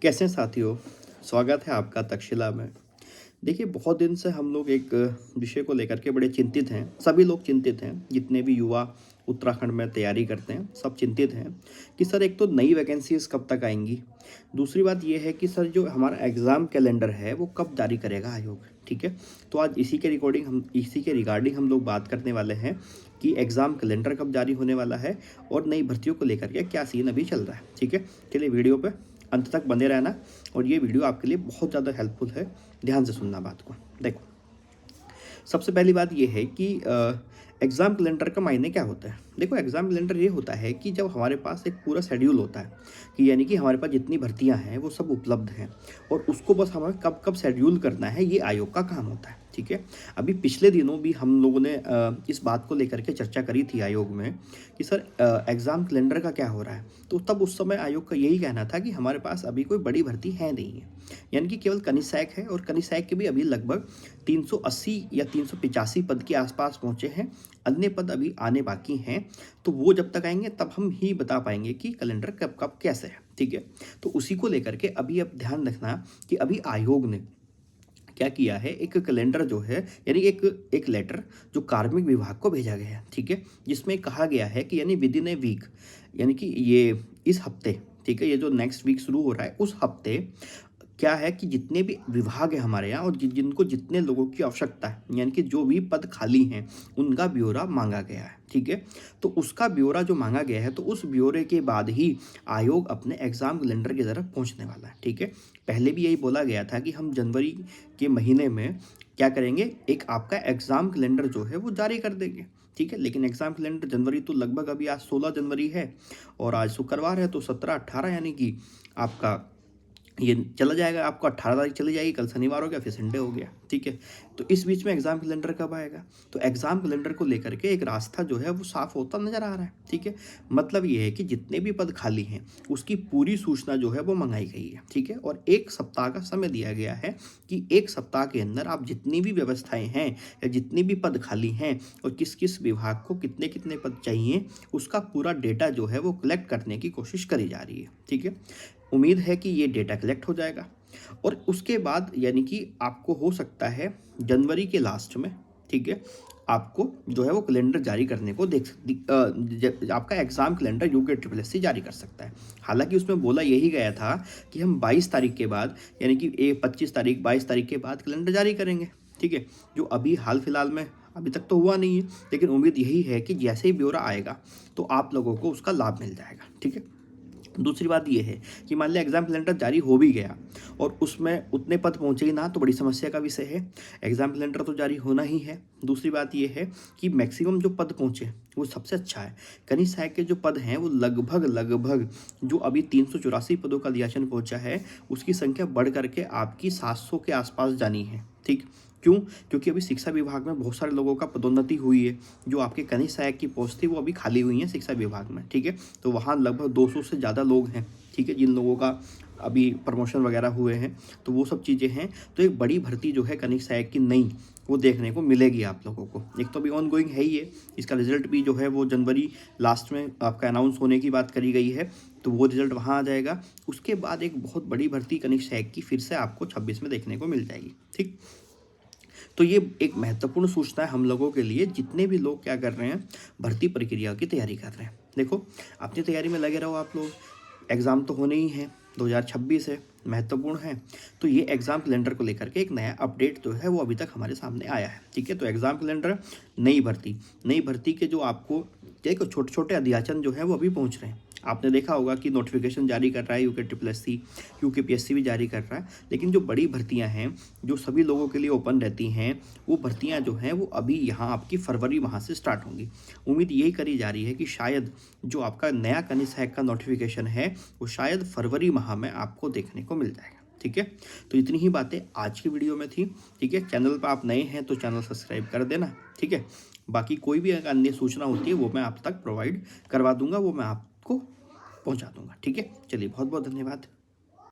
कैसे हैं साथियों? स्वागत है आपका तक्षशिला में। देखिए, बहुत दिन से हम लोग एक विषय को लेकर के बड़े चिंतित हैं। सभी लोग चिंतित हैं, जितने भी युवा उत्तराखंड में तैयारी करते हैं, सब चिंतित हैं कि सर एक तो नई वैकेंसीज़ कब तक आएँगी? दूसरी बात ये है कि सर जो हमारा एग्ज़ाम कैलेंडर है, वो कब जारी करेगा आयोग? ठीक है? तो आज इसी के रिगार्डिंग हम लोग बात करने वाले हैं कि एग्ज़ाम कैलेंडर कब जारी होने वाला है और नई भर्तियों को लेकर के क्या सीन अभी चल रहा है। ठीक है? चलिए वीडियो पे अंत तक बने रहना और ये वीडियो आपके लिए बहुत ज़्यादा हेल्पफुल है। ध्यान से सुनना बात को। देखो, सबसे पहली बात ये है कि एग्ज़ाम कैलेंडर का मायने क्या होता है? देखो, एग्ज़ाम कैलेंडर ये होता है कि जब हमारे पास एक पूरा शेड्यूल होता है कि यानी कि हमारे पास जितनी भर्तियाँ हैं वो सब उपलब्ध हैं और उसको बस हमें कब-कब शेड्यूल करना है, ये आयोग का काम होता है। ठीक है? अभी पिछले दिनों भी हम लोगों ने इस बात को लेकर के चर्चा करी थी आयोग में कि सर एग्ज़ाम कैलेंडर का क्या हो रहा है? तो तब उस समय आयोग का यही कहना था कि हमारे पास अभी कोई बड़ी भर्ती है नहीं है। यानी कि केवल कनिसैक है और कनिसैक के भी अभी लगभग 380 या 385 पद के आसपास पहुँचे हैं। अन्य पद अभी आने बाकी हैं, तो वो जब तक आएँगे तब हम ही बता पाएँगे कि कैलेंडर कब-कब कैसे है। ठीक है? तो उसी को लेकर के अभी आप ध्यान रखना कि अभी आयोग ने क्या किया है, एक कैलेंडर जो है यानी एक एक लेटर जो कार्मिक विभाग को भेजा गया है, ठीक है? जिसमें कहा गया है कि यानी विदिन ए वीक, यानी कि ये इस हफ्ते, ठीक है? ये जो नेक्स्ट वीक शुरू हो रहा है उस हफ्ते क्या है कि जितने भी विभाग हैं हमारे यहाँ और जिनको जितने लोगों की आवश्यकता है, यानी कि जो भी पद खाली हैं, उनका ब्यौरा माँगा गया है, ठीक है? तो उसका ब्यौरा जो माँगा गया है, तो उस ब्यौरे के बाद ही आयोग अपने एग्ज़ाम कैलेंडर की तरफ पहुँचने वाला है, ठीक है? पहले भी यही बोला गया था कि हम जनवरी के महीने में क्या करेंगे, एक आपका एग्ज़ाम कैलेंडर जो है वो जारी कर देंगे, ठीक है? लेकिन एग्ज़ाम कैलेंडर जनवरी तो लगभग अभी आज 16 जनवरी है और आज शुक्रवार है, तो 17-18 यानी कि आपका ये चला जाएगा, आपको 18 तारीख चली जाएगी, कल शनिवार हो गया, फिर संडे हो गया, ठीक है? तो इस बीच में एग्ज़ाम कैलेंडर कब आएगा? तो एग्ज़ाम कैलेंडर को लेकर के एक रास्ता जो है वो साफ़ होता नज़र आ रहा है, ठीक है? मतलब ये है कि जितने भी पद खाली हैं, उसकी पूरी सूचना जो है वो मँगाई गई है, ठीक है? और 1 सप्ताह का समय दिया गया है कि 1 सप्ताह के अंदर आप जितनी भी व्यवस्थाएँ हैं या जितने भी पद खाली हैं और किस-किस विभाग को कितने-कितने पद चाहिए, उसका पूरा डेटा जो है वो कलेक्ट करने की कोशिश करी जा रही है, ठीक है? उम्मीद है कि ये डेटा कलेक्ट हो जाएगा और उसके बाद यानी कि आपको हो सकता है जनवरी के लास्ट में, ठीक है, आपको जो है वो कैलेंडर जारी करने को आपका एग्ज़ाम कैलेंडर यूके ट्रिपल जारी कर सकता है। हालांकि उसमें बोला यही गया था कि हम 22 तारीख के बाद यानी कि 25 तारीख 22 तारीख के बाद कैलेंडर जारी करेंगे, ठीक है, जो अभी हाल फिलहाल में अभी तक तो हुआ नहीं है, लेकिन उम्मीद यही है कि जैसे ही ब्यौरा आएगा तो आप लोगों को उसका लाभ मिल जाएगा, ठीक है। दूसरी बात ये है कि मान लिया एग्ज़ाम कैलेंडर जारी हो भी गया और उसमें उतने पद पहुँचे ही ना, तो बड़ी समस्या का विषय है। एग्ज़ाम कैलेंडर तो जारी होना ही है। दूसरी बात ये है कि मैक्सिमम जो पद पहुँचे वो सबसे अच्छा है। कनिष्ठ सहायक के जो पद हैं वो लगभग जो अभी 384 पदों का लियाशन पहुँचा है, उसकी संख्या बढ़ कर के आपकी 700 के आसपास जानी है, ठीक? क्यों? क्योंकि अभी शिक्षा विभाग में बहुत सारे लोगों का पदोन्नति हुई है। जो आपके कनिष्ठ सहायक की पोस्ट थी वो अभी खाली हुई हैं शिक्षा विभाग में, ठीक है? तो वहाँ लगभग 200 से ज़्यादा लोग हैं, ठीक है? जिन लोगों का अभी प्रमोशन वगैरह हुए हैं, तो वो सब चीज़ें हैं। तो एक बड़ी भर्ती जो है कनिष्ठ सहायक की नई, वो देखने को मिलेगी आप लोगों को। एक तो अभी ऑनगोइंग है ही है, इसका रिज़ल्ट भी जो है वो जनवरी लास्ट में आपका अनाउंस होने की बात करी गई है, तो वो रिज़ल्ट वहाँ आ जाएगा। उसके बाद एक बहुत बड़ी भर्ती कनिष्ठ सहायक की फिर से आपको 26 में देखने को मिल जाएगी, ठीक? तो ये एक महत्वपूर्ण सूचना है हम लोगों के लिए, जितने भी लोग क्या कर रहे हैं, भर्ती प्रक्रिया की तैयारी कर रहे हैं। देखो, अपनी तैयारी में लगे रहो आप लोग, एग्ज़ाम तो होने ही हैं, 2026 है, महत्वपूर्ण है। तो ये एग्ज़ाम कैलेंडर को लेकर के एक नया अपडेट जो है वो अभी तक हमारे सामने आया है, ठीक है? तो एग्ज़ाम कैलेंडर, नई भर्ती के जो आपको देखो छोटे-छोटे अध्याचन जो है वो अभी पहुँच रहे हैं। आपने देखा होगा कि नोटिफिकेशन जारी कर रहा है UK triple S C, UKPSC भी जारी कर रहा है, लेकिन जो बड़ी भर्तियां हैं जो सभी लोगों के लिए ओपन रहती हैं, वो भर्तियां जो हैं वो अभी यहाँ आपकी फरवरी माह से स्टार्ट होंगी। उम्मीद यही करी जा रही है कि शायद जो आपका नया कनिष्ठ सहायक का नोटिफिकेशन है वो शायद फरवरी माह में आपको देखने को मिल जाएगा, ठीक है? तो इतनी ही बातें आज की वीडियो में थी, ठीक है? चैनल पर आप नए हैं तो चैनल सब्सक्राइब कर देना, ठीक है? बाकी कोई भी अगर अन्य सूचना होती है वो मैं आप तक प्रोवाइड करवा दूंगा, वो मैं आपको पहुंचा दूंगा, ठीक है? चलिए, बहुत बहुत धन्यवाद।